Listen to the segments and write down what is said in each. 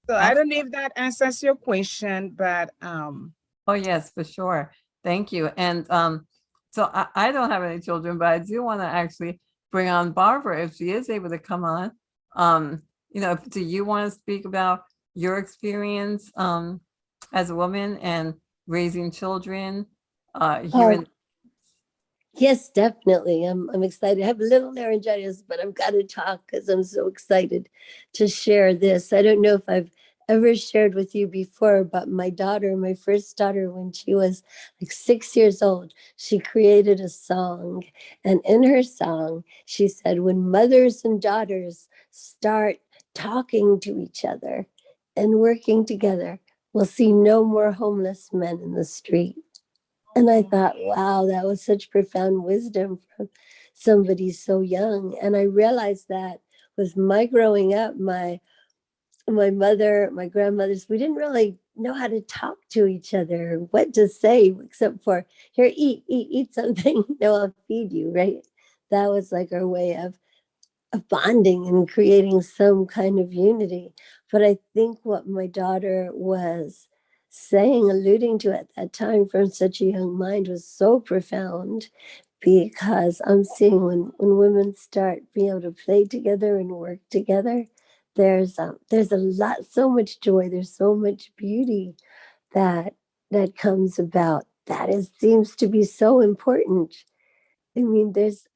So I don't know if that answers your question, but Oh, yes, for sure. Thank you. And so I don't have any children, but I do want to actually bring on Barbara if she is able to come on. Do you want to speak about your experience as a woman and raising children here Oh, in yes, definitely. I'm excited. I have a little laryngitis, but I've got to talk because I'm so excited to share this. I don't know if I've ever shared with you before, but my daughter, my first daughter, when she was like 6 years old, she created a song. And in her song, she said, when mothers and daughters start talking to each other and working together, we'll see no more homeless men in the street. And I thought, wow, that was such profound wisdom from somebody so young. And I realized that with my growing up, my mother, my grandmothers, we didn't really know how to talk to each other, what to say, except for here, eat something. No, I'll feed you, right? That was like our way of bonding and creating some kind of unity. But I think what my daughter was saying, alluding to at that time from such a young mind was so profound because I'm seeing when women start being able to play together and work together, there's a lot, so much joy, there's so much beauty that that comes about. That is seems to be so important. I mean, there's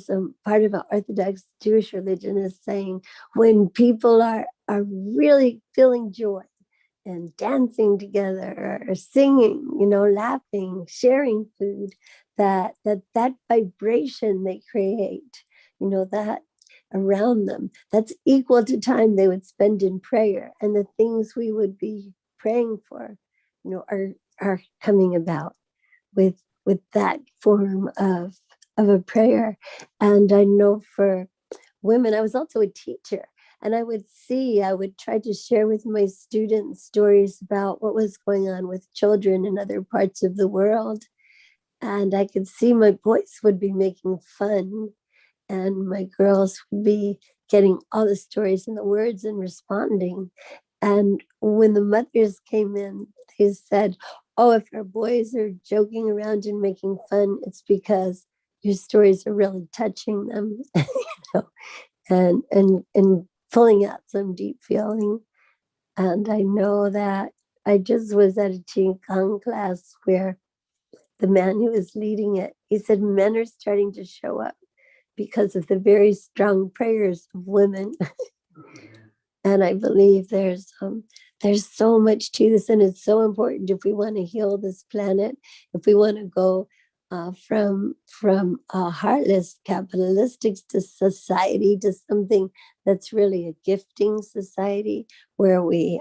a part of our Orthodox Jewish religion is saying when people are really feeling joy and dancing together or singing, laughing, sharing food, that vibration they create, that around them, that's equal to time they would spend in prayer, and the things we would be praying for, are coming about with that form of a prayer. And I know for women, I was also a teacher, and I would try to share with my students stories about what was going on with children in other parts of the world. And I could see my boys would be making fun, and my girls would be getting all the stories and the words and responding. And when the mothers came in, they said, oh, if our boys are joking around and making fun, it's because your stories are really touching them, know, and pulling out some deep feeling. And I know that I just was at a Qigong class where the man who was leading it, he said men are starting to show up because of the very strong prayers of women. And I believe there's so much to this, and it's so important if we want to heal this planet, if we want to go from a heartless capitalistic society to something that's really a gifting society, where we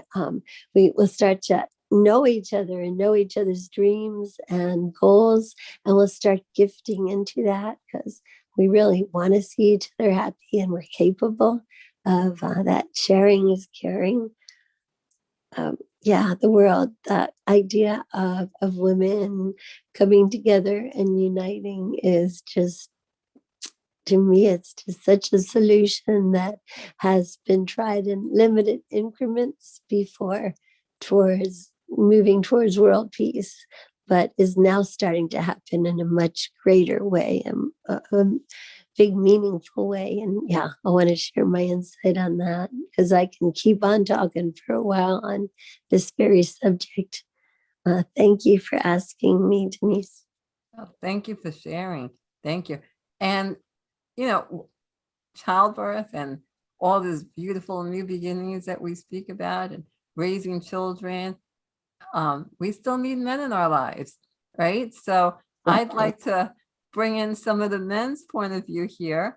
will start to know each other and know each other's dreams and goals, and we'll start gifting into that because we really want to see each other happy, and we're capable of that. Sharing is caring. Yeah, the world, that idea of women coming together and uniting is just, to me, it's just such a solution that has been tried in limited increments before towards moving towards world peace, but is now starting to happen in a much greater way, a big, meaningful way. And yeah, I want to share my insight on that because I can keep on talking for a while on this very subject. Thank you for asking me, Denise. Oh, thank you for sharing. Thank you. And, you know, childbirth and all these beautiful new beginnings that we speak about and raising children, we still need men in our lives, right? So I'd like to bring in some of the men's point of view here.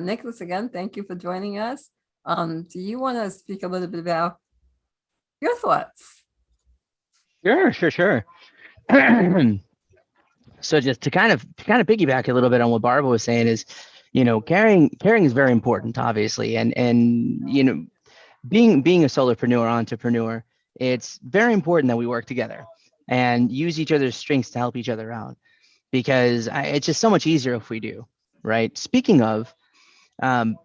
Nicholas, again, thank you for joining us. Do you want to speak a little bit about your thoughts? Sure. So just to kind of piggyback a little bit on what Barbara was saying is, caring is very important, obviously, and being a solopreneur, entrepreneur, it's very important that we work together and use each other's strengths to help each other out because it's just so much easier if we do, right? Speaking of, um,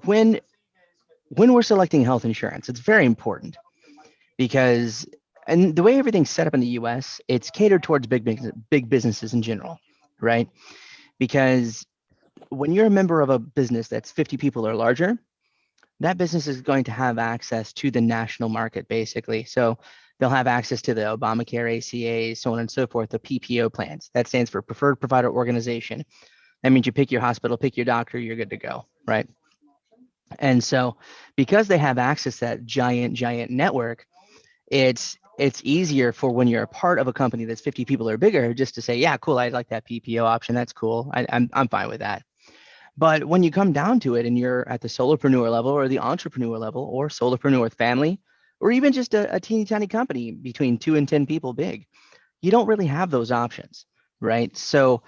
when we're selecting health insurance, it's very important because and the way everything's set up in the US, it's catered towards big businesses in general, right? Because when you're a member of a business that's 50 people or larger, that business is going to have access to the national market, basically. So they'll have access to the Obamacare, ACA, so on and so forth, the PPO plans. That stands for Preferred Provider Organization. That means you pick your hospital, pick your doctor, you're good to go, right? And so because they have access to that giant network, it's easier for when you're a part of a company that's 50 people or bigger just to say, yeah, cool, I like that PPO option. That's cool. I'm fine with that. But when you come down to it and you're at the solopreneur level or the entrepreneur level or solopreneur with family, or even just a teeny tiny company between 2 and 10 people big, you don't really have those options, right? So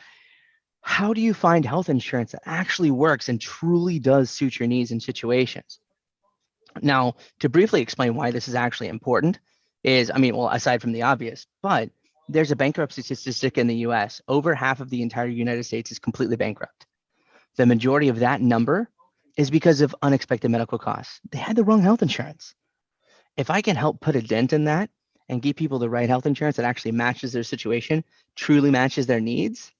how do you find health insurance that actually works and truly does suit your needs and situations? Now, to briefly explain why this is actually important is, I mean, well, aside from the obvious, but there's a bankruptcy statistic in the US. Over half of the entire United States is completely bankrupt. The majority of that number is because of unexpected medical costs. They had the wrong health insurance. If I can help put a dent in that and give people the right health insurance that actually matches their situation, truly matches their needs,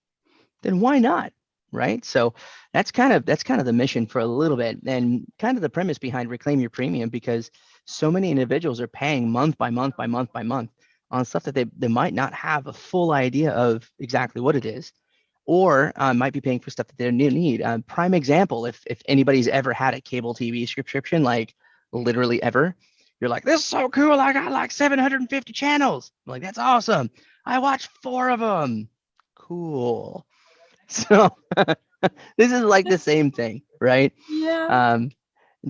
then why not? Right. So that's kind of the mission for a little bit and kind of the premise behind Reclaim Your Premium, because so many individuals are paying month by month by month by month on stuff that they might not have a full idea of exactly what it is, or might be paying for stuff that they need. Prime example, if anybody's ever had a cable TV subscription, like literally ever, you're like, this is so cool. I got like 750 channels. I'm like, that's awesome. I watched 4 of them. Cool. So this is like the same thing, right? Yeah. Um,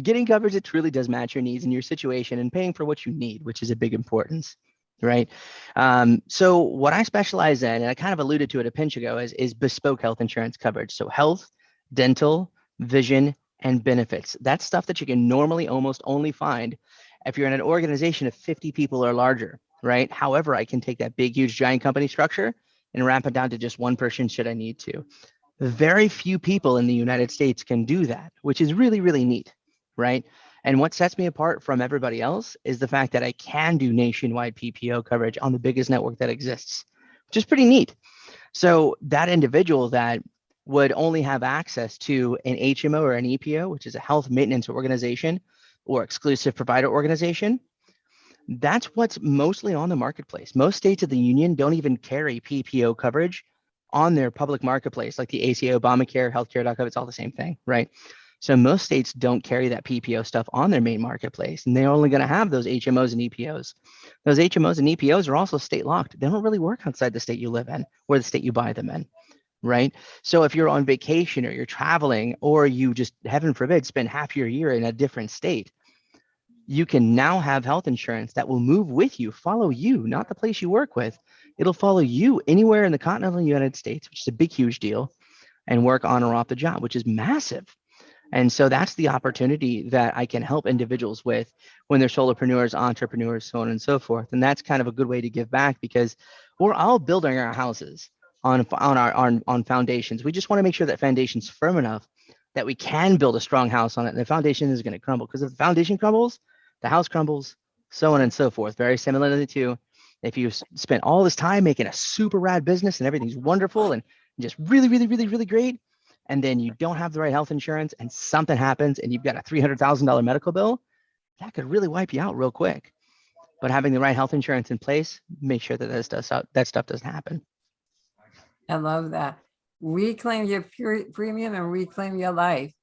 Getting coverage that truly does match your needs and your situation and paying for what you need, which is a big importance, right? So what I specialize in, and I kind of alluded to it a pinch ago, is bespoke health insurance coverage. So health, dental, vision, and benefits. That's stuff that you can normally almost only find if you're in an organization of 50 people or larger, right? However, I can take that big, huge, giant company structure and wrap it down to just one person should I need to. Very few people in the United States can do that, which is really, really neat, right? And what sets me apart from everybody else is the fact that I can do nationwide PPO coverage on the biggest network that exists, which is pretty neat. So that individual that would only have access to an HMO or an EPO, which is a health maintenance organization or exclusive provider organization, that's what's mostly on the marketplace. Most states of the union don't even carry PPO coverage on their public marketplace, like the ACA, Obamacare, healthcare.gov. It's all the same thing, right? So most states don't carry that PPO stuff on their main marketplace, and they're only going to have those HMOs and EPOs. Those HMOs and EPOs are also state locked. They don't really work outside the state you live in or the state you buy them in, right? So if you're on vacation or you're traveling, or you just, heaven forbid, spend half your year in a different state, you can now have health insurance that will move with you, follow you, not the place you work with. It'll follow you anywhere in the continental United States, which is a big, huge deal, and work on or off the job, which is massive. And so that's the opportunity that I can help individuals with when they're solopreneurs, entrepreneurs, so on and so forth. And that's kind of a good way to give back, because we're all building our houses on foundations. We just want to make sure that foundation's firm enough that we can build a strong house on it. And the foundation is going to crumble, because if the foundation crumbles, the house crumbles, so on and so forth. Very similarly to if you spent all this time making a super rad business and everything's wonderful and just really, really, really, really great, and then you don't have the right health insurance and something happens and you've got a $300,000 medical bill, that could really wipe you out real quick. But having the right health insurance in place, make sure that that stuff doesn't happen. I love that. Reclaim your premium and reclaim your life.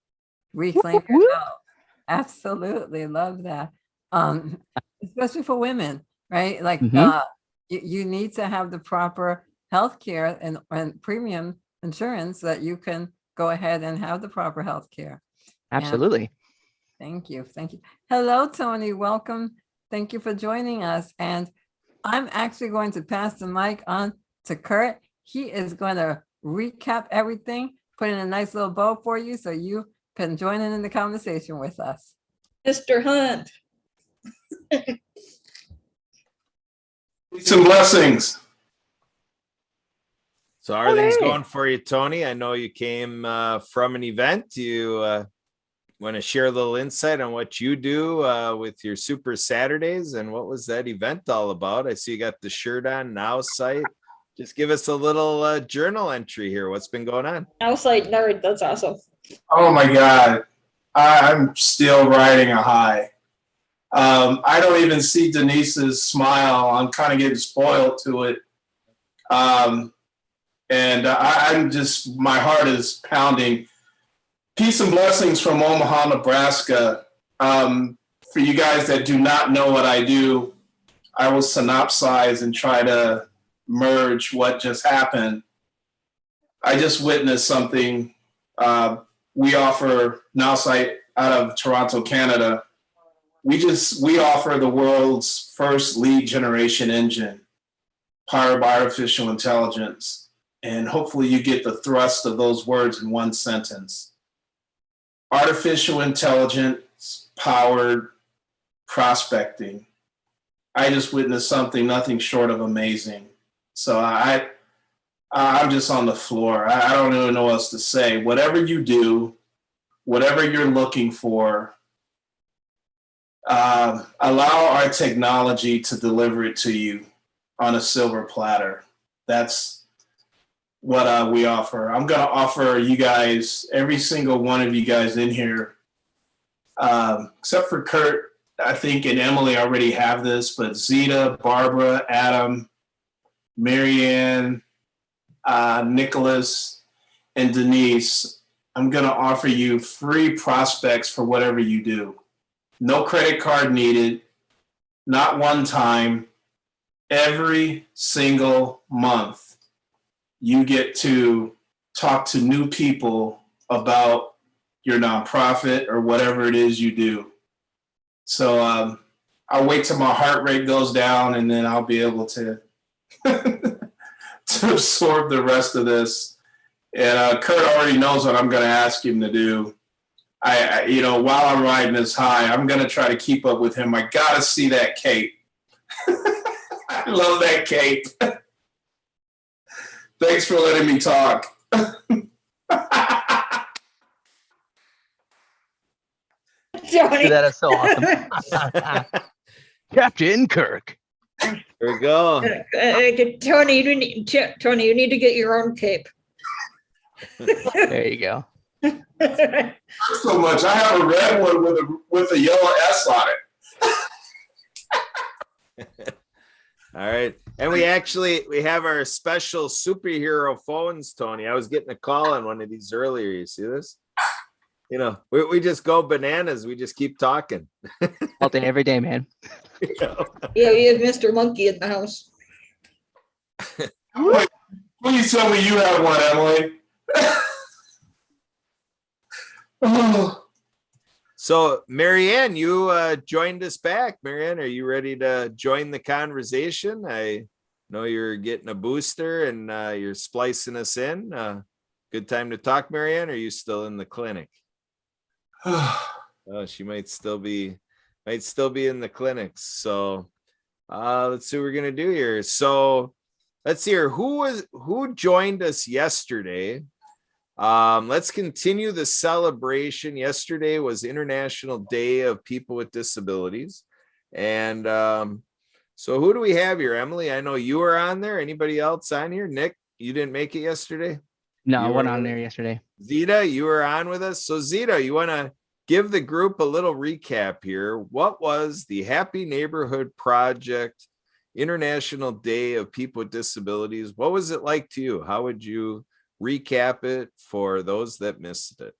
Reclaim your health. Absolutely love that. Especially for women, right? Like Mhm. you need to have the proper health care and premium insurance so that you can go ahead and have the proper health care. Absolutely. Thank you. Thank you. Hello, Tony. Welcome. Thank you for joining us. And I'm actually going to pass the mic on to Kurt. He is going to recap everything, put in a nice little bow for you so you can join in the conversation with us. Mr. Hunt. Some blessings. So how are things Hey. going for you, Tony? I know you came from an event. You want to share a little insight on what you do with your Super Saturdays and what was that event all about? I see you got the shirt on Now site. Just give us a little journal entry here. What's been going on? Outside nerd, that's awesome. Oh my God. I'm still riding a high. I don't even see Denise's smile. I'm kind of getting spoiled to it. I'm just, my heart is pounding. Peace and blessings from Omaha, Nebraska. For you guys that do not know what I do, I will synopsize and try to merge what just happened. I just witnessed something. We offer NowSite out of Toronto, Canada. We offer the world's first lead generation engine powered by artificial intelligence. And hopefully you get the thrust of those words in one sentence. Artificial intelligence powered prospecting. I just witnessed something nothing short of amazing. So I'm just on the floor. I don't even know what else to say. Whatever you do, whatever you're looking for, allow our technology to deliver it to you on a silver platter. That's what we offer. I'm going to offer you guys, every single one of you guys in here, except for Kurt, I think, and Emily already have this, but Zeta, Barbara, Adam, Marianne, Nicholas, and Denise, I'm going to offer you free prospects for whatever you do. No credit card needed, not one time. Every single month, you get to talk to new people about your nonprofit or whatever it is you do. So I'll wait till my heart rate goes down and then I'll be able to to absorb the rest of this. And Kurt already knows what I'm going to ask him to do. I while I'm riding this high, I'm going to try to keep up with him. I got to see that cape. I love that cape. Thanks for letting me talk. Tony, That is so awesome. Captain Kirk. There we go. Tony, you need to get your own cape. There you go. So much. I have a red one with a yellow S on it. All right. And we have our special superhero phones, Tony. I was getting a call on one of these earlier. You see this? We just go bananas. We just keep talking. All day, every day, man. Yeah, we have Mr. Monkey in the house. Wait, please tell me you have one, Emily. Oh. So, Marianne, you joined us back. Marianne, are you ready to join the conversation? I know you're getting a booster and you're splicing us in. Good time to talk, Marianne. Or are you still in the clinic? Oh, she might still be in the clinics. So let's see what we're gonna do here. So let's see here. Who joined us yesterday? Let's continue the celebration. Yesterday was International Day of People with Disabilities. And so who do we have here? Emily, I know you were on there. Anybody else on here? Nick, you didn't make it yesterday? No, I You wasn't were on with there us? yesterday. Zeta, you were on with us. So Zeta, you want to give the group a little recap here. What was the Happy Neighborhood Project International Day of People with Disabilities? What was it like to you? How would you recap it for those that missed it?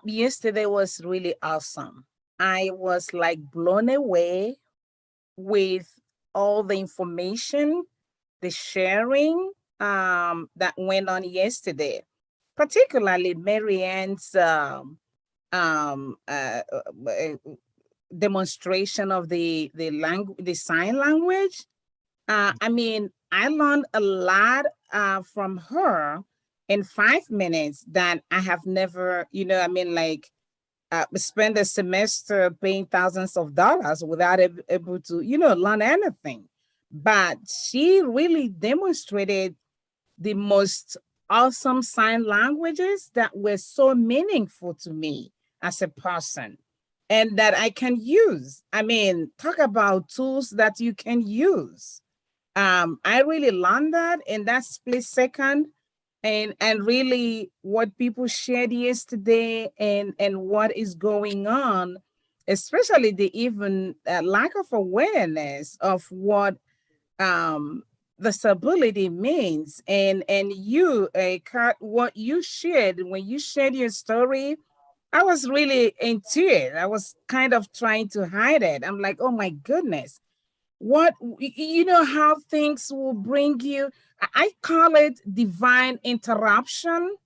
Yesterday was really awesome. I was like blown away with all the information, the sharing that went on yesterday, particularly Marianne's demonstration of the sign language. I mean, I learned a lot from her in 5 minutes that I have never, spend a semester paying thousands of dollars without able to, learn anything. But she really demonstrated the most awesome sign languages that were so meaningful to me as a person and that I can use. I mean, talk about tools that you can use. I really learned that in that split second, and really what people shared yesterday, and what is going on, especially the even lack of awareness of what um disability means. And you, Kat, what you shared when you shared your story, I was really into it. I was kind of trying to hide it. I'm like, oh my goodness, what, you know how things will bring you. I call it divine interruption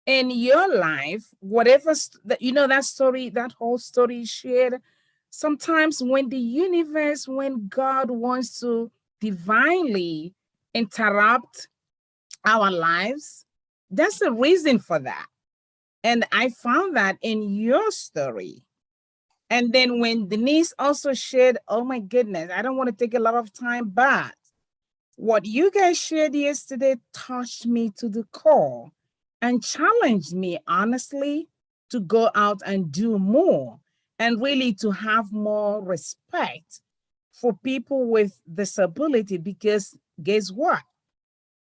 in your life, whatever that, you know, that story, that whole story you shared. Sometimes when the universe, when God wants to divinely interrupt our lives, there's a reason for that. And I found that in your story. And then when Denise also shared, oh my goodness, I don't want to take a lot of time, but what you guys shared yesterday touched me to the core and challenged me, honestly, to go out and do more and really to have more respect for people with disability. Because guess what?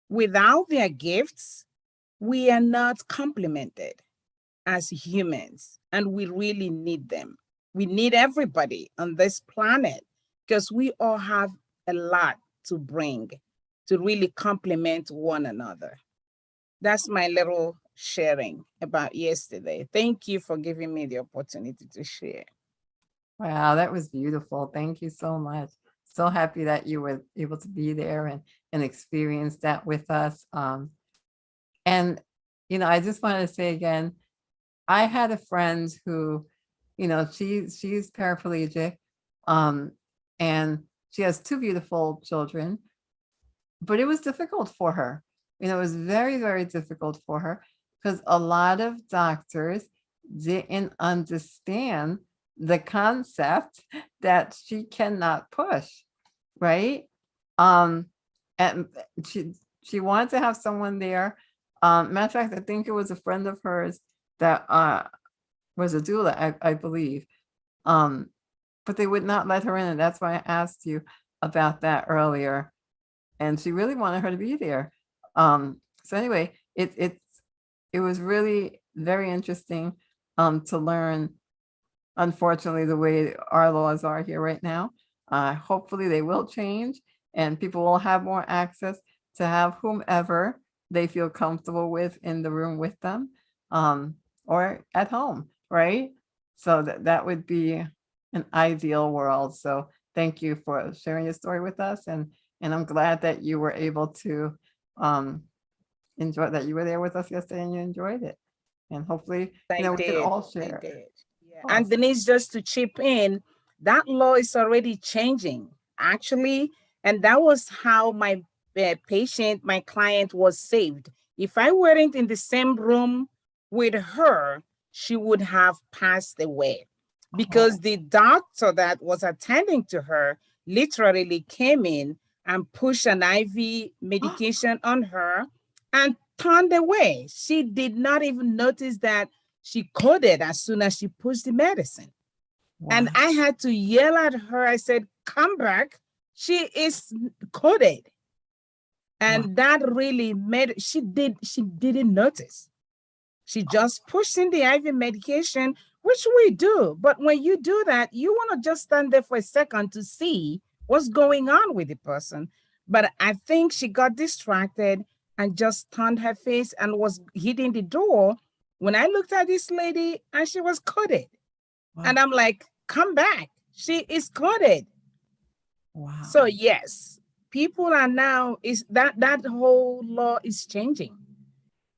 Without their gifts, we are not complimented as humans, and we really need them. We need everybody on this planet because we all have a lot to bring to really complement one another. That's my little sharing about yesterday. Thank you for giving me the opportunity to share. Wow, that was beautiful. Thank you so much. So happy that you were able to be there and experience that with us. And, I just wanted to say again, I had a friend who, she's paraplegic, and she has two beautiful children, but it was difficult for her. It was very, very difficult for her because a lot of doctors didn't understand the concept that she cannot push, right? And she wanted to have someone there. Matter of fact, I think it was a friend of hers that was a doula, I believe. But they would not let her in, and that's why I asked you about that earlier. And she really wanted her to be there. So anyway, it was really very interesting to learn. Unfortunately, the way our laws are here right now, hopefully they will change, and people will have more access to have whomever they feel comfortable with in the room with them, or at home, right? So that would be an ideal world. So thank you for sharing your story with us, and I'm glad that you were able to enjoy that you were there with us yesterday and you enjoyed it. And hopefully, we can all share. I did. Yeah. Awesome. And Denise, just to chip in, that law is already changing, actually. And that was how my patient, my client was saved. If I weren't in the same room with her, she would have passed away because the doctor that was attending to her literally came in and pushed an IV medication on her and turned away. She did not even notice that she coded as soon as she pushed the medicine. And I had to yell at her. I said, come back. She is coded. And that really made, she didn't notice. She just pushed in the IV medication, which we do. But when you do that, you want to just stand there for a second to see what's going on with the person. But I think she got distracted and just turned her face and was hitting the door when I looked at this lady and she was coded. And I'm like, come back. She is coded. Wow. So yes, people are now, is that whole law is changing.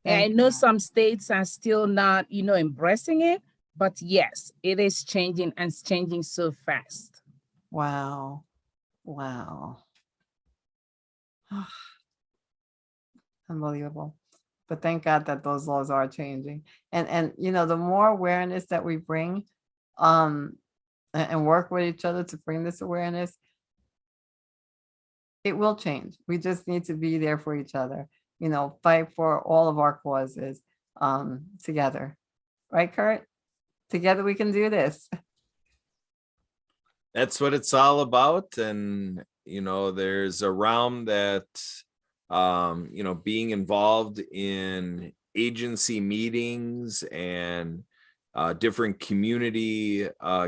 And I know some states are still not, embracing it, but yes, it is changing, and it's changing so fast. Wow. Unbelievable. But thank God that those laws are changing. And the more awareness that we bring, and work with each other to bring this awareness, it will change. We just need to be there for each other. fight for all of our causes together. Right, Kurt? Together we can do this. That's what it's all about. And, there's a realm that, being involved in agency meetings and different community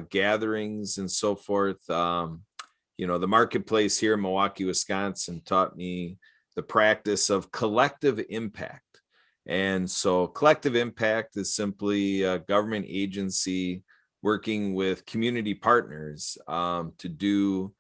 gatherings and so forth. The marketplace here in Milwaukee, Wisconsin taught me the practice of collective impact. And so collective impact is simply a government agency working with community partners to do,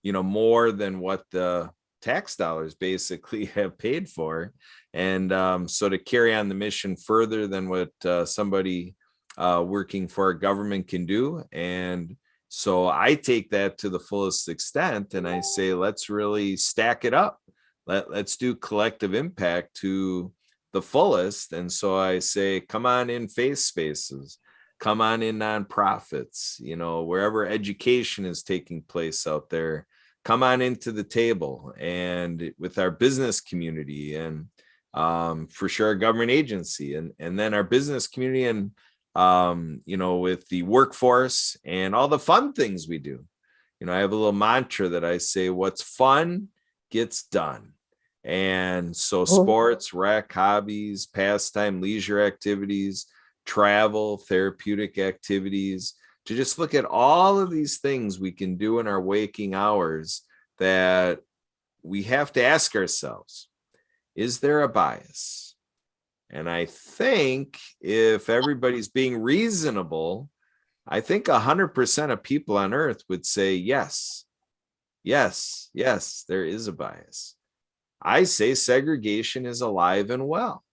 more than what the tax dollars basically have paid for. And so to carry on the mission further than what somebody working for a government can do. And so I take that to the fullest extent and I say, let's really stack it up. Let's do collective impact to the fullest. And so I say, come on in faith spaces, come on in nonprofits, wherever education is taking place out there, come on into the table and with our business community and for sure our government agency and then our business community and, with the workforce and all the fun things we do. I have a little mantra that I say, what's fun gets done. And so sports, rec, hobbies, pastime, leisure activities, travel, therapeutic activities, to just look at all of these things we can do in our waking hours that we have to ask ourselves, is there a bias? And I think if everybody's being reasonable, I think 100% of people on earth would say, yes, there is a bias. I say segregation is alive and well.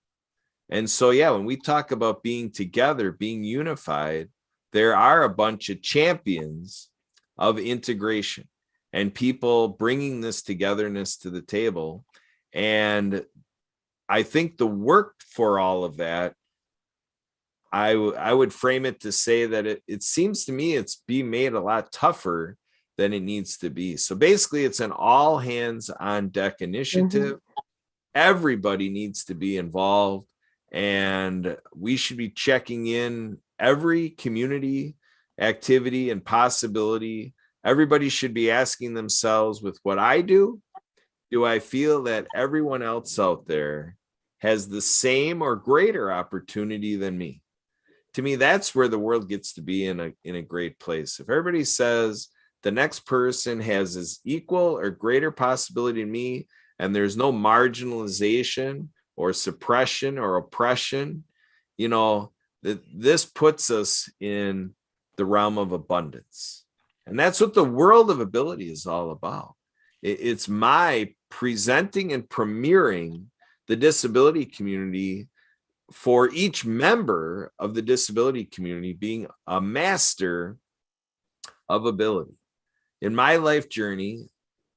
And so, when we talk about being together, being unified, there are a bunch of champions of integration and people bringing this togetherness to the table. And I think the work for all of that, I would frame it to say that it seems to me it's being made a lot tougher than it needs to be. So basically it's an all hands on deck initiative. Everybody needs to be involved and we should be checking in every community activity and possibility. Everybody should be asking themselves, with what I do I feel that everyone else out there has the same or greater opportunity than me? To me, that's where the world gets to be in a great place. If everybody says the next person has as equal or greater possibility than me, and there's no marginalization or suppression or oppression, this puts us in the realm of abundance. And that's what the world of ability is all about. It's my presenting and premiering the disability community for each member of the disability community being a master of ability. In my life journey,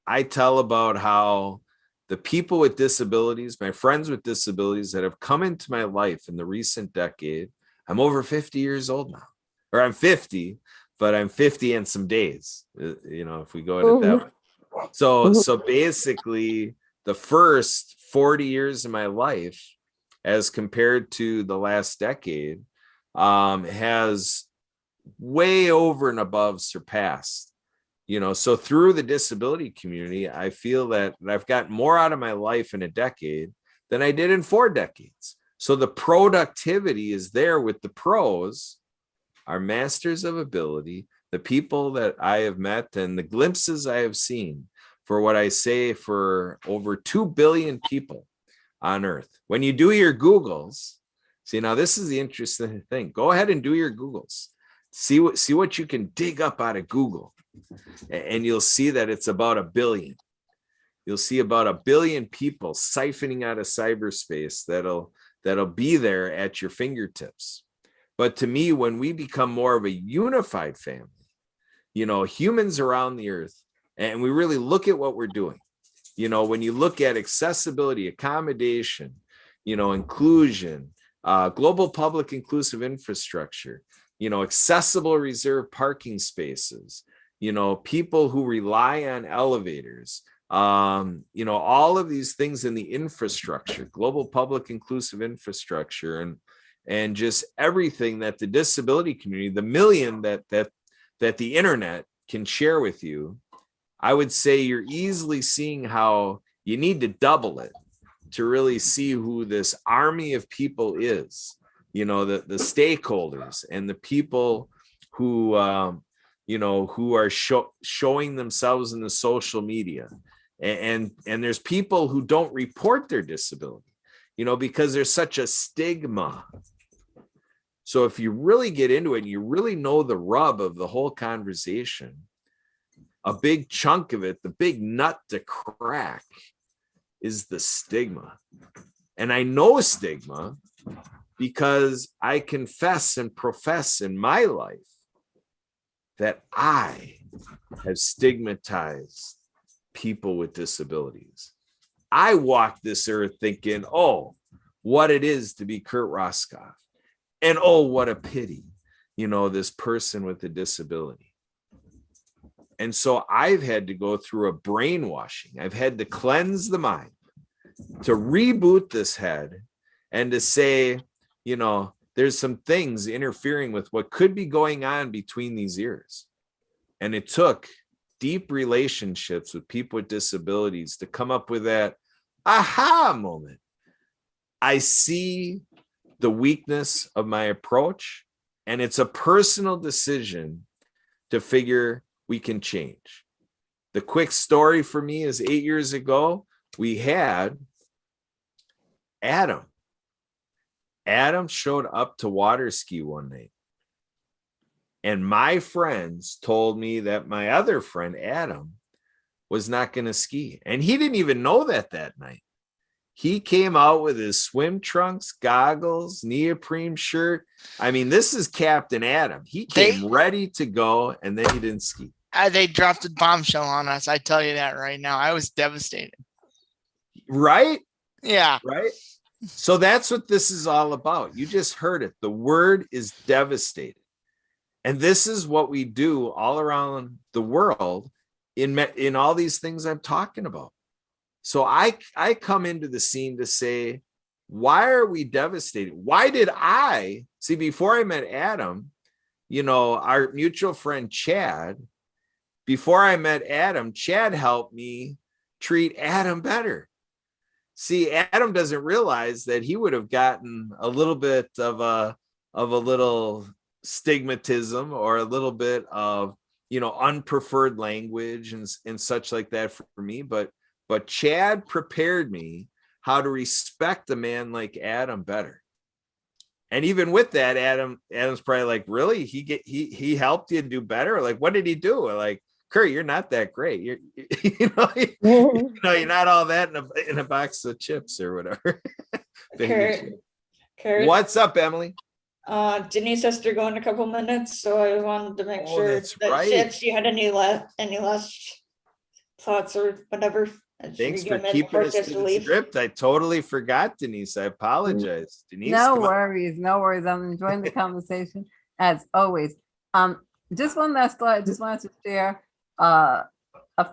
I tell about how the people with disabilities, my friends with disabilities that have come into my life in the recent decade, I'm over 50 years old now, or I'm 50, but I'm 50 and some days, if we go at it that way. So basically the first 40 years of my life, as compared to the last decade, has way over and above surpassed. So through the disability community, I feel that I've got more out of my life in a decade than I did in 4 decades. So the productivity is there with the pros, our masters of ability, the people that I have met and the glimpses I have seen for what I say for over 2 billion people on earth. When you do your Googles, see, now this is the interesting thing. Go ahead and do your Googles. See what you can dig up out of Google. And you'll see that it's about 1 billion. You'll see about 1 billion people siphoning out of cyberspace that'll be there at your fingertips. But to me, when we become more of a unified family, humans around the earth, and we really look at what we're doing, when you look at accessibility, accommodation, inclusion, global public inclusive infrastructure, accessible reserved parking spaces, people who rely on elevators, all of these things in the infrastructure, global public inclusive infrastructure, and just everything that the disability community, the million that the internet can share with you, I would say you're easily seeing how you need to double it to really see who this army of people is, the stakeholders and the people who, who are showing themselves in the social media. And there's people who don't report their disability, because there's such a stigma. So if you really get into it and you really know the rub of the whole conversation, a big chunk of it, the big nut to crack, is the stigma. And I know stigma because I confess and profess in my life that I have stigmatized people with disabilities. I walk this earth thinking, oh, what it is to be Kurt Roskoff. And oh, what a pity, this person with a disability. And so I've had to go through a brainwashing. I've had to cleanse the mind, to reboot this head, and to say, there's some things interfering with what could be going on between these ears. And it took deep relationships with people with disabilities to come up with that aha moment. I see the weakness of my approach, and it's a personal decision to figure we can change. The quick story for me is 8 years ago, we had Adam. Adam showed up to water ski one night. And my friends told me that my other friend, Adam, was not going to ski. And he didn't even know that night. He came out with his swim trunks, goggles, neoprene shirt. I mean, this is Captain Adam. He came ready to go, and then he didn't ski. They dropped a bombshell on us. I tell you that right now. I was devastated. Right? Yeah. Right? So that's what this is all about. You just heard it. The word is devastated. And this is what we do all around the world in all these things I'm talking about. So I come into the scene to say, why are we devastated? Why did I see before I met Adam, our mutual friend Chad, before I met Adam, Chad helped me treat Adam better. See, Adam doesn't realize that he would have gotten a little bit of a little stigmatism or a little bit of, unpreferred language and such like that for me. But Chad prepared me how to respect a man like Adam better. And even with that, Adam's probably like, really? He helped you do better? Like, what did he do? Like, Kurt, you're not that great. You're not all that in a box of chips or whatever. Kurt, What's up, Emily? Denise has to go in a couple minutes, so I wanted to make sure that's that right. if she had any last thoughts or whatever. Thanks for keeping us to the script. I totally forgot, Denise. I apologize. Denise, no worries. I'm enjoying the conversation as always. Just one last thought. I just wanted to share. A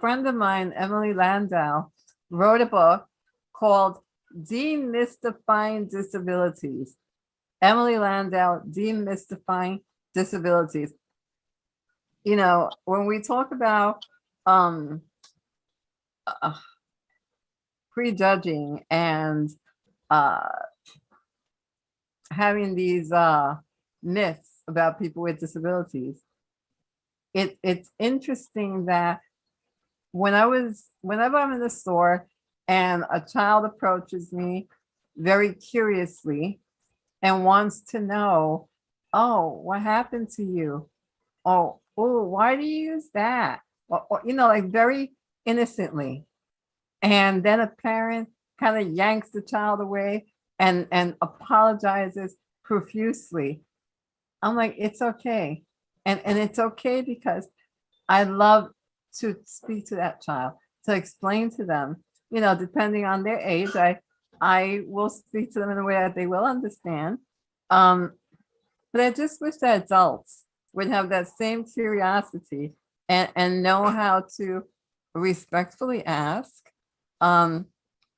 friend of mine, Emily Landau, wrote a book called Demystifying Disabilities. Emily Landau, Demystifying Disabilities. When we talk about prejudging and having these myths about people with disabilities, it's interesting that whenever I'm in the store and a child approaches me very curiously and wants to know, oh, what happened to you? Oh, why do you use that? Or, like very innocently. And then a parent kind of yanks the child away and apologizes profusely. I'm like, it's okay. And it's okay because I love to speak to that child, to explain to them, depending on their age, I will speak to them in a way that they will understand. But I just wish that adults would have that same curiosity and know how to respectfully ask, but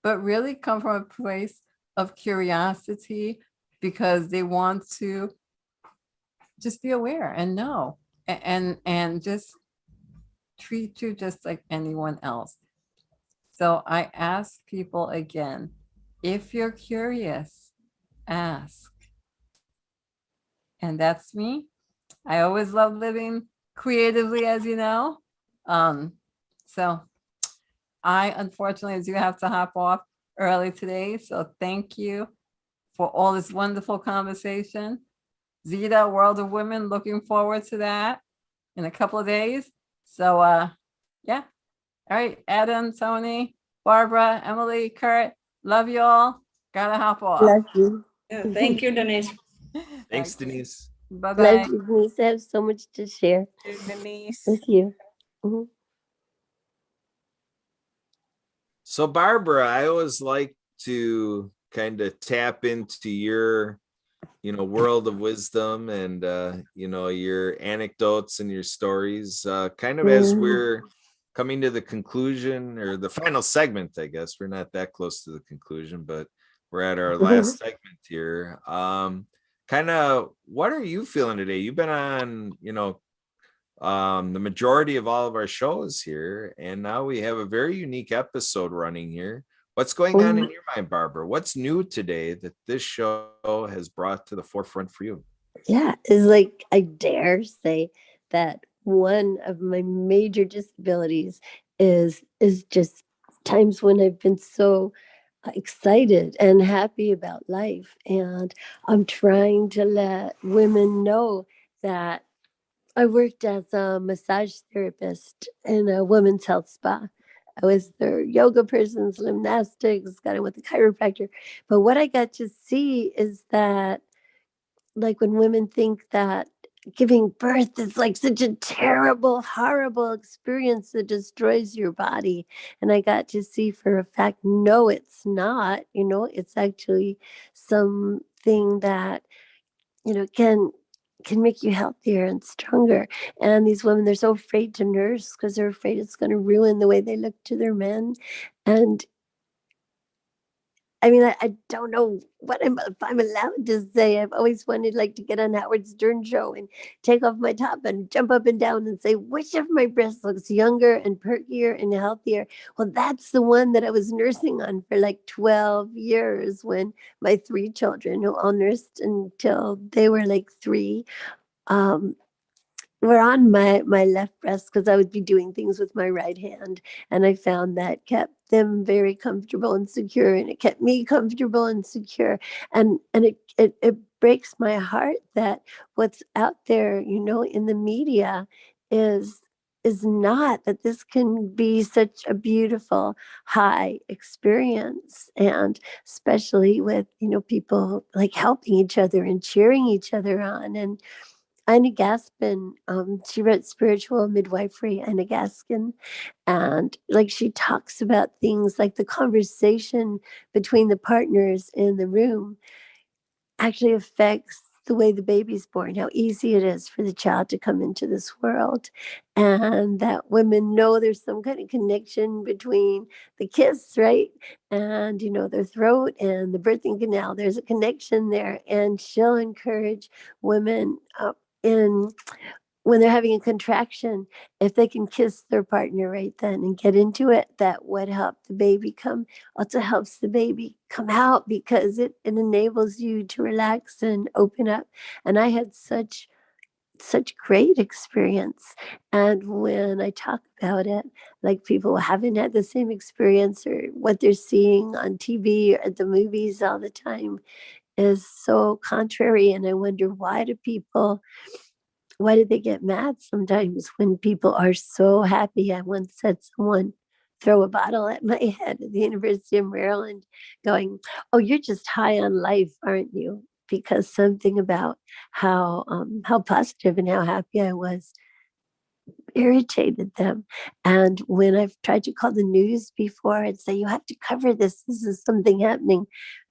really come from a place of curiosity because they want to just be aware and know and just treat you just like anyone else. So I ask people again, if you're curious, ask. And that's me. I always love living creatively, as you know. So I unfortunately do have to hop off early today. So thank you for all this wonderful conversation. Zita, World of Women, looking forward to that in a couple of days. So yeah. All right, Adam, Tony, Barbara, Emily, Kurt, love you all. Gotta hop off. Love you. Yeah, thank you, Denise. Thanks, Denise. Bye-bye. Love you, Denise. I have so much to share Denise. with you. Mhm. So, Barbara, I always like to kind of tap into your, world of wisdom and, your anecdotes and your stories, kind of as we're coming to the conclusion or the final segment, I guess. We're not that close to the conclusion, but we're at our last segment here. Kind of, what are you feeling today? You've been on, the majority of all of our shows here, and now we have a very unique episode running here. What's going on in your mind, Barbara? What's new today that this show has brought to the forefront for you? Yeah, it's like I dare say that one of my major disabilities is just times when I've been so excited and happy about life, and I'm trying to let women know that I worked as a massage therapist in a women's health spa. I was their yoga person's gymnastics, got in with a chiropractor. But what I got to see is that, like, when women think that giving birth is like such a terrible, horrible experience that destroys your body. And I got to see for a fact, no, it's not. It's actually something that can make you healthier and stronger. And these women, they're so afraid to nurse because they're afraid it's going to ruin the way they look to their men. And I mean, I don't know if I'm allowed to say. I've always wanted like to get on Howard Stern show and take off my top and jump up and down and say, which of my breasts looks younger and perkier and healthier? Well, that's the one that I was nursing on for like 12 years when my 3 children, who all nursed until they were like 3, were on my left breast because I would be doing things with my right hand. And I found that kept them very comfortable and secure, and it kept me comfortable and secure. And it breaks my heart that what's out there, in the media is not that this can be such a beautiful high experience, and especially with people like helping each other and cheering each other on. And Ina Gaspin, she wrote Spiritual Midwifery, Ina Gaskin, and like she talks about things like the conversation between the partners in the room actually affects the way the baby's born, how easy it is for the child to come into this world, and that women know there's some kind of connection between the kiss, right? And, their throat and the birthing canal, there's a connection there. And she'll encourage women in when they're having a contraction, if they can kiss their partner right then and get into it, that would help the baby come, also helps the baby come out because it enables you to relax and open up. And I had such great experience. And when I talk about it, like people haven't had the same experience, or what they're seeing on TV or at the movies all the time is so contrary. And I wonder, why do they get mad sometimes when people are so happy? I once had someone throw a bottle at my head at the University of Maryland going, "Oh, you're just high on life, aren't you?" Because something about how positive and how happy I was irritated them. And when I've tried to call the news before and say, you have to cover this, this is something happening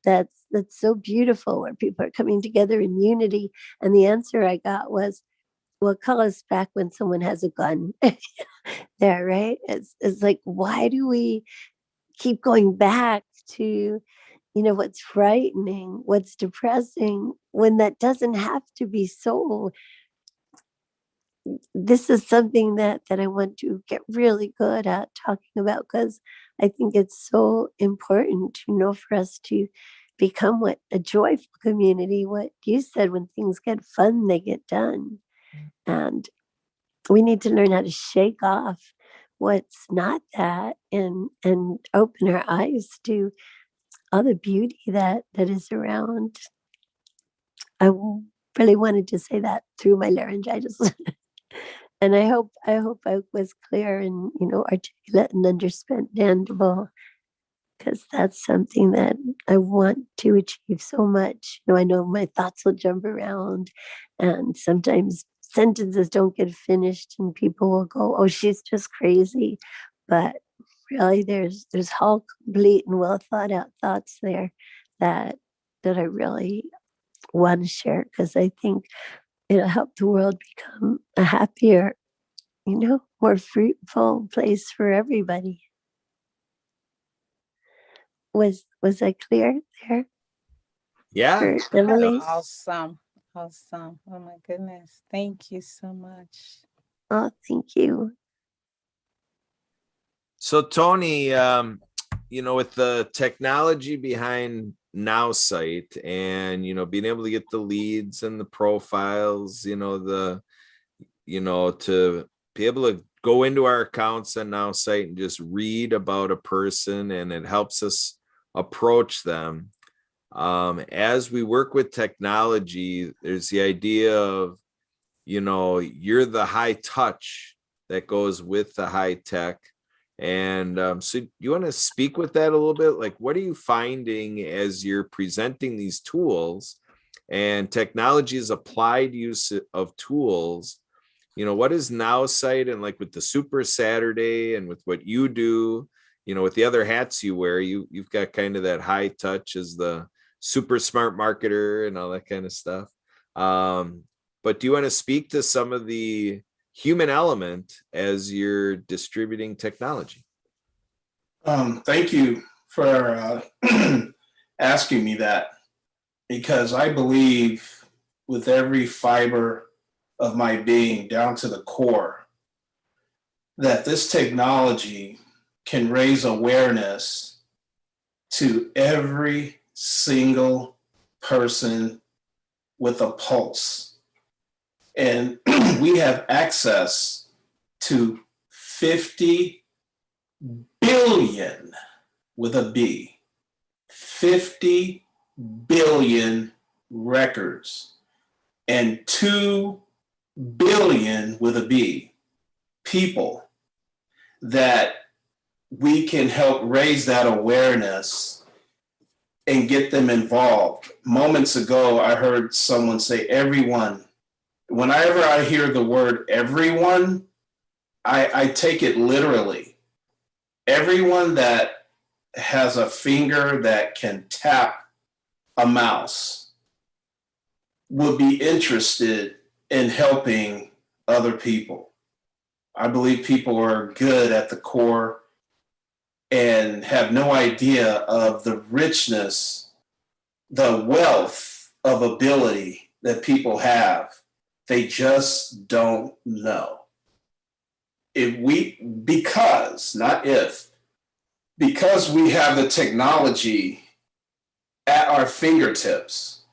that's so beautiful, where people are coming together in unity. And the answer I got was, well, call us back when someone has a gun. there, right? It's like, why do we keep going back to, what's frightening, what's depressing, when that doesn't have to be so? This is something that I want to get really good at talking about, because I think it's so important, for us to become what a joyful community. What you said, when things get fun, they get done. And we need to learn how to shake off what's not that, and open our eyes to all the beauty that is around. I really wanted to say that through my laryngitis. And I hope I was clear and, articulate and understandable, because that's something that I want to achieve so much. I know my thoughts will jump around, and sometimes sentences don't get finished and people will go, "Oh, she's just crazy." But really, there's whole, complete, and well thought out thoughts there that I really want to share, because I think it'll help the world become a happier, more fruitful place for everybody. Was I clear there Yeah. for That's Emily? awesome. Awesome. Oh my goodness. Thank you so much. Oh, thank you. So Tony, with the technology behind NowSite and, being able to get the leads and the profiles, to be able to go into our accounts on NowSite and just read about a person, and it helps us approach them. As we work with technology, there's the idea of, you're the high touch that goes with the high tech. And so you want to speak with that a little bit? Like, what are you finding as you're presenting these tools and technology is applied use of tools? What is NowSite, and like with the Super Saturday and with what you do, with the other hats you wear, you've got kind of that high touch as the super smart marketer and all that kind of stuff. But do you want to speak to some of the human element as you're distributing technology? Thank you for asking me that, because I believe with every fiber of my being, down to the core, that this technology can raise awareness to every single person with a pulse. And we have access to 50 billion, with a B, 50 billion records, and 2 billion, with a B, people that we can help raise that awareness and get them involved. Moments ago, I heard someone say everyone. Whenever I hear the word everyone, I take it literally. Everyone that has a finger that can tap a mouse would be interested in helping other people. I believe people are good at the core and have no idea of the richness, the wealth of ability that people have. They just don't know. Because we have the technology at our fingertips,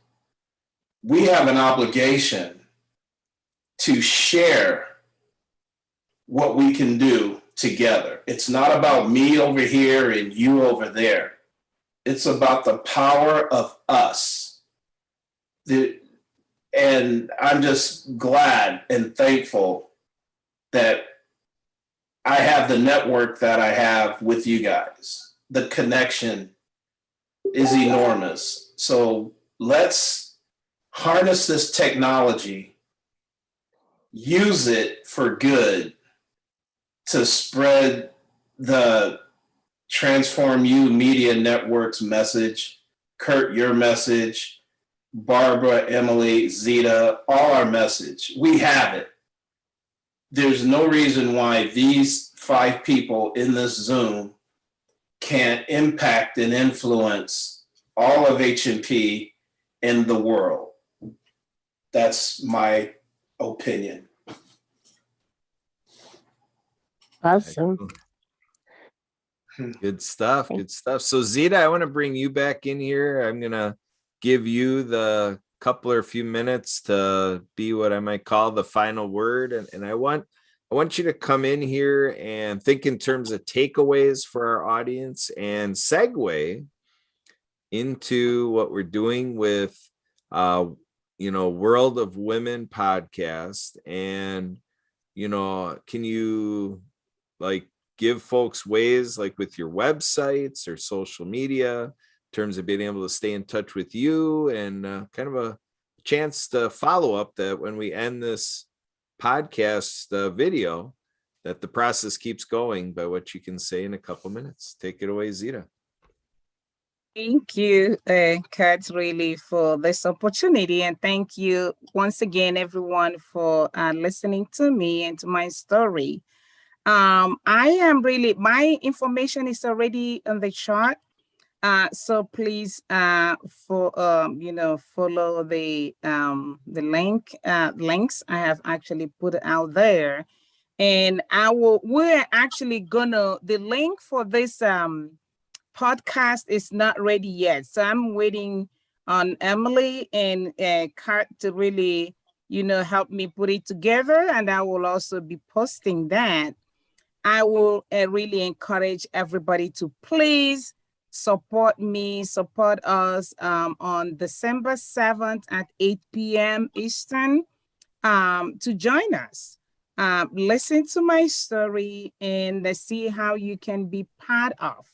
we have an obligation to share what we can do together. It's not about me over here and you over there. It's about the power of us. And I'm just glad and thankful that I have the network that I have with you guys. The connection is enormous. So let's harness this technology, use it for good, to spread the Transform You Media Network's message, Kurt, your message, Barbara, Emily, Zeta, all our message. We have it. there's no reason why these 5 people in this Zoom can't impact and influence all of H&P in the world. That's my opinion. Awesome. Good stuff. Good stuff. So Zita, I want to bring you back in here. I'm going to give you the couple or few minutes to be what I might call the final word. And I want you to come in here and think in terms of takeaways for our audience and segue into what we're doing with, World of Women podcast. And, can you give folks ways like with your websites or social media in terms of being able to stay in touch with you, and kind of a chance to follow up that when we end this podcast video, that the process keeps going by what you can say in a couple minutes. Take it away, Zita. Thank you, Kurt, really for this opportunity. And thank you once again, everyone, for listening to me and to my story. I am really, my information is already on the chart. So please, follow the links I have actually put out there. And we're actually the link for this podcast is not ready yet. So I'm waiting on Emily and Kurt to really, help me put it together. And I will also be posting that. I will really encourage everybody to please support me, support us on December 7th at 8 p.m. Eastern to join us. Listen to my story and see how you can be part of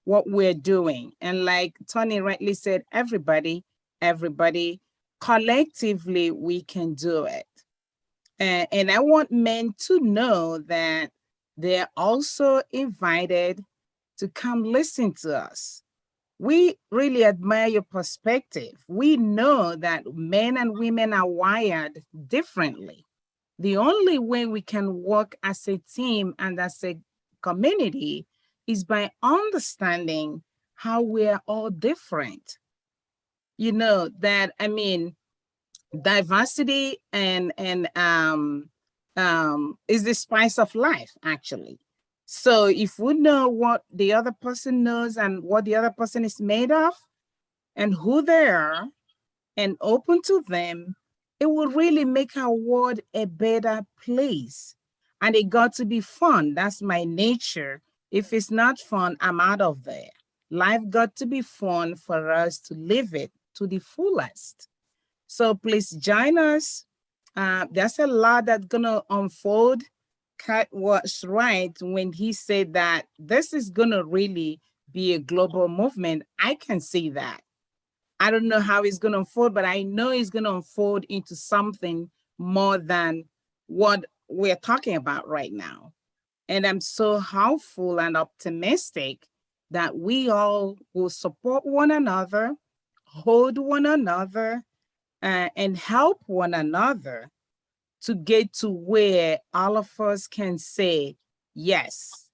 what we're doing. And like Tony rightly said, everybody, collectively, we can do it. And I want men to know that they're also invited to come listen to us. We really admire your perspective. We know that men and women are wired differently. The only way we can work as a team and as a community is by understanding how we're all different. Diversity and is the spice of life, actually. So if we know what the other person knows and what the other person is made of and who they are and open to them, it will really make our world a better place. And it got to be fun. That's my nature. If it's not fun, I'm out of there. Life got to be fun for us to live it to the fullest. So please join us. There's a lot that's gonna unfold. Kat was right when he said that this is gonna really be a global movement. I can see that. I don't know how it's gonna unfold, but I know it's gonna unfold into something more than what we're talking about right now. And I'm so hopeful and optimistic that we all will support one another, hold one another, and help one another to get to where all of us can say, yes,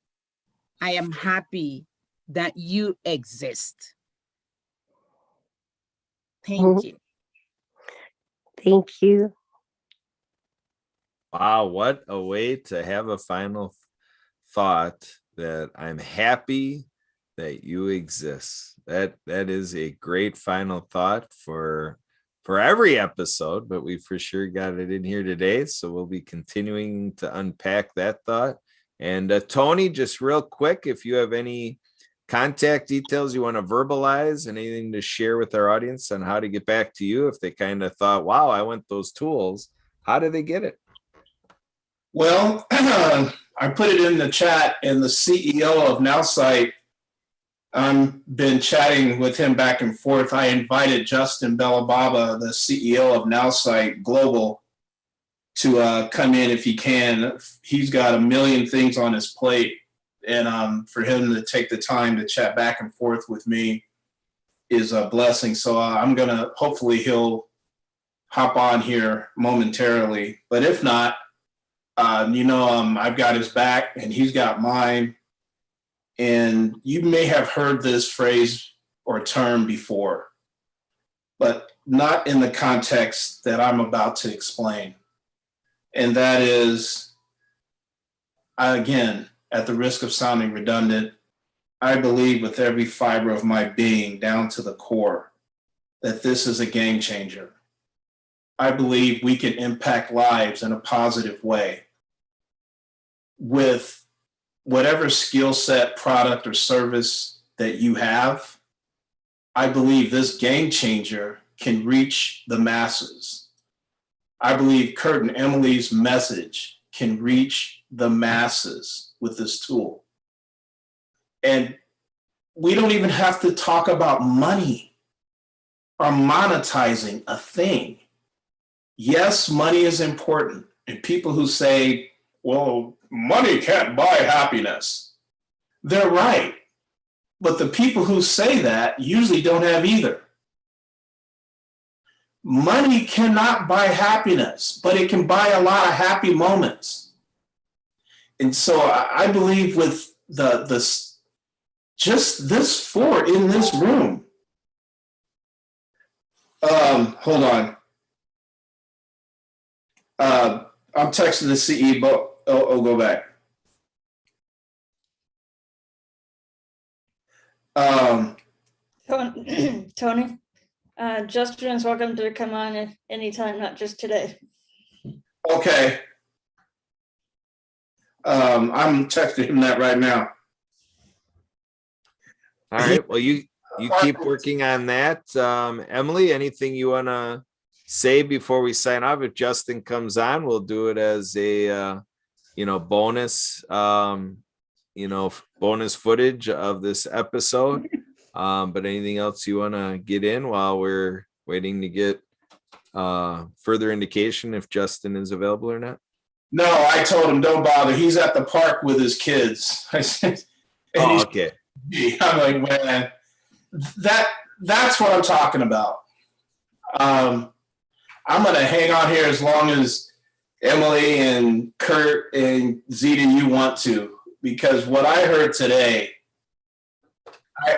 I am happy that you exist. Thank you. Thank you. Wow, what a way to have a final thought, that I'm happy that you exist. That is a great final thought for every episode, but we for sure got it in here today. So we'll be continuing to unpack that thought. And Tony, just real quick, if you have any contact details you want to verbalize, anything to share with our audience on how to get back to you if they kind of thought, wow, I want those tools, how do they get it? Well, I put it in the chat, and the CEO of NowSite, I've been chatting with him back and forth. I invited Justin Bellababa, the CEO of NowSite Global, to come in if he can. He's got a million things on his plate, and for him to take the time to chat back and forth with me is a blessing. So I'm gonna, hopefully he'll hop on here momentarily, but if not, I've got his back and he's got mine. And you may have heard this phrase or term before, but not in the context that I'm about to explain. And that is, again, at the risk of sounding redundant, I believe with every fiber of my being down to the core that this is a game changer. I believe we can impact lives in a positive way with whatever skill set, product, or service that you have. I believe this game changer can reach the masses. I believe Kurt and Emily's message can reach the masses with this tool. And we don't even have to talk about money or monetizing a thing. Yes, money is important. And people who say, well, money can't buy happiness, they're right. But the people who say that usually don't have either. Money cannot buy happiness, but it can buy a lot of happy moments. And so I believe with just this four in this room. Hold on. I'm texting the CE, but I'll go back. Tony, Justin is welcome to come on at any time, not just today. Okay. I'm texting him that right now. All right. Well, you keep working on that. Emily, anything you want to say before we sign off? If Justin comes on, we'll do it as a bonus bonus footage of this episode. But anything else you want to get in while we're waiting to get further indication if Justin is available or not? No, I told him don't bother. He's at the park with his kids. I said, okay. I'm like, man, that's what I'm talking about. I'm going to hang on here as long as Emily and Kurt and Zita, you want to, because what I heard today,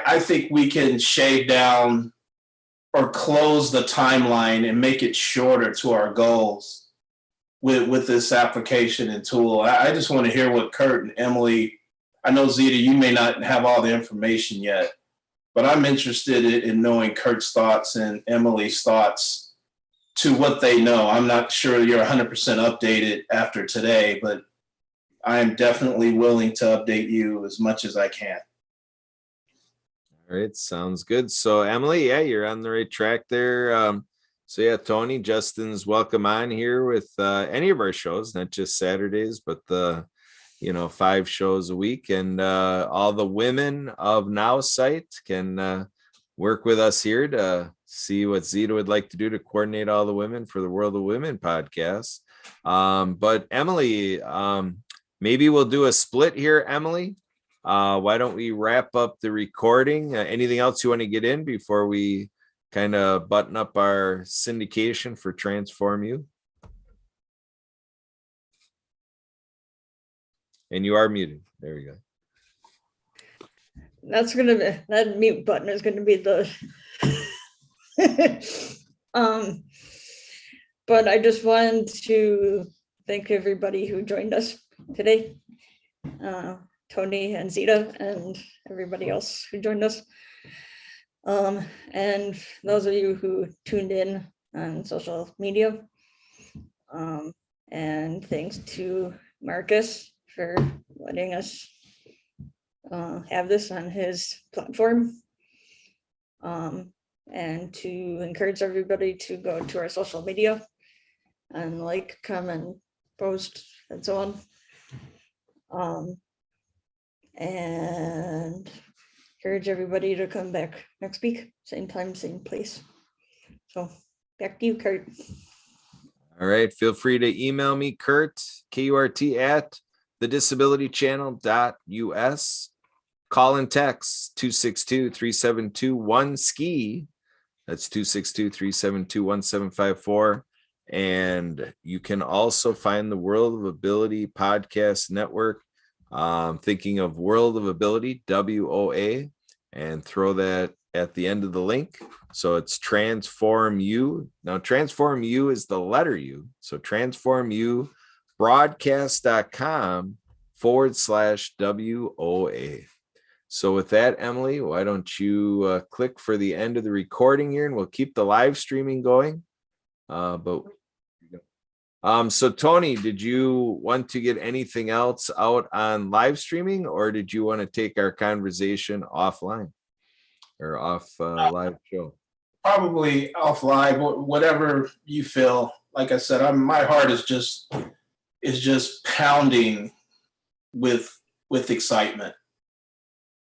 I think we can shave down or close the timeline and make it shorter to our goals with this application and tool. I just want to hear what Kurt and Emily, I know Zita, you may not have all the information yet, but I'm interested in knowing Kurt's thoughts and Emily's thoughts to what they know. I'm not sure you're 100% updated after today, but I am definitely willing to update you as much as I can. All right, sounds good. So Emily, yeah, you're on the right track there. So yeah, Tony, Justin's welcome on here with any of our shows, not just Saturdays, but the 5 shows a week, and all the women of Now site can work with us here to see what Zita would like to do to coordinate all the women for the World of Women podcast. But Emily, maybe we'll do a split here, Emily. Why don't we wrap up the recording? Anything else you want to get in before we kind of button up our syndication for Transform You? And you are muted. There we go. That mute button is gonna be the but I just wanted to thank everybody who joined us today. Tony and Zita and everybody else who joined us. And those of you who tuned in on social media. And thanks to Marcus for letting us have this on his platform. And to encourage everybody to go to our social media and like, comment, post, and so on. And encourage everybody to come back next week, same time, same place. So back to you, Kurt. All right. Feel free to email me, Kurt, KURT at thedisabilitychannel.us. Call and text 262-372-1SKI. That's 262-372-1754. And you can also find the World of Ability Podcast Network. Thinking of World of Ability, WOA, and throw that at the end of the link. So it's Transform U. Now, Transform U is the letter U. So Transform U broadcast.com/WOA. So with that, Emily, why don't you click for the end of the recording here, and we'll keep the live streaming going. So Tony, did you want to get anything else out on live streaming, or did you want to take our conversation offline or off live show? Probably offline, whatever you feel. Like I said, my heart is just pounding with excitement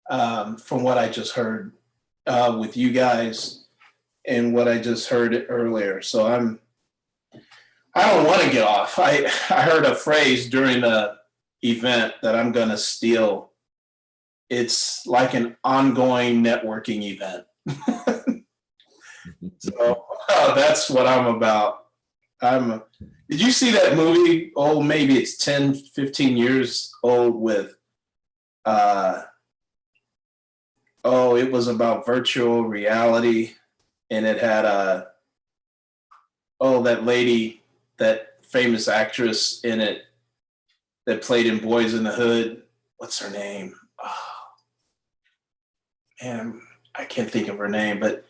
from what I just heard with you guys and what I just heard earlier. So I don't want to get off. I heard a phrase during the event that I'm going to steal. It's like an ongoing networking event. So that's what I'm about. Did you see that movie? Oh, maybe it's 10, 15 years old with, it was about virtual reality, and it had that lady, that famous actress in it that played in Boys in the Hood. What's her name? Oh, man, I can't think of her name, but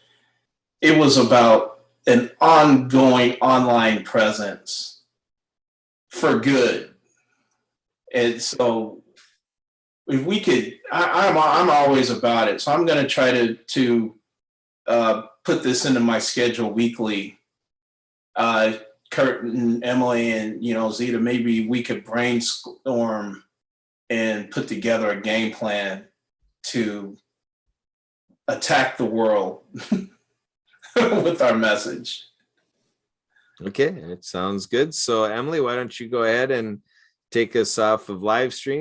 it was about an ongoing online presence for good. And so if we could, I'm always about it. So I'm going to try to put this into my schedule weekly. Kurt and Emily and, Zita, maybe we could brainstorm and put together a game plan to attack the world with our message. Okay, it sounds good. So Emily, why don't you go ahead and take us off of live stream?